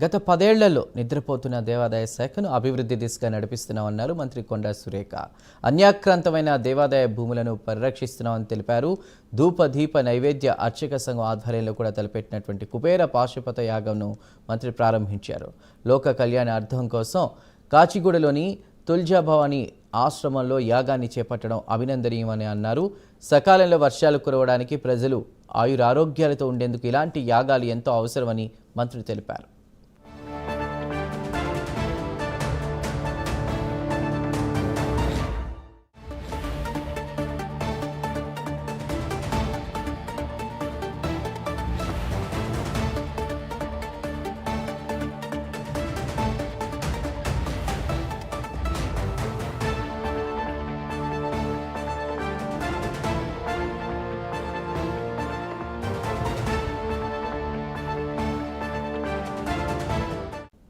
గత 10 ఏళ్లలో నిద్రపోతున్న దేవాదాయ శాఖను అభివృద్ధి దిశగా నడిపిస్తున్నామన్నారు మంత్రి కొండా సురేఖ. అన్యాక్రాంతమైన దేవాదాయ భూములను పరిరక్షిస్తున్నామని తెలిపారు. ధూప దీప నైవేద్య అర్చక సంఘం ఆధ్వర్యంలో కూడా తలపెట్టినటువంటి కుబేర పాశుపత యాగంను మంత్రి ప్రారంభించారు. లోక కళ్యాణ అర్థం కోసం కాచిగూడలోని తుల్జాభవాని ఆశ్రమంలో యాగాన్ని చేపట్టడం అభినందనీయమని అన్నారు. సకాలంలో వర్షాలు కురవడానికి ప్రజలు ఆయురారోగ్యాలతో ఉండేందుకు ఇలాంటి యాగాలు ఎంతో అవసరమని మంత్రి తెలిపారు.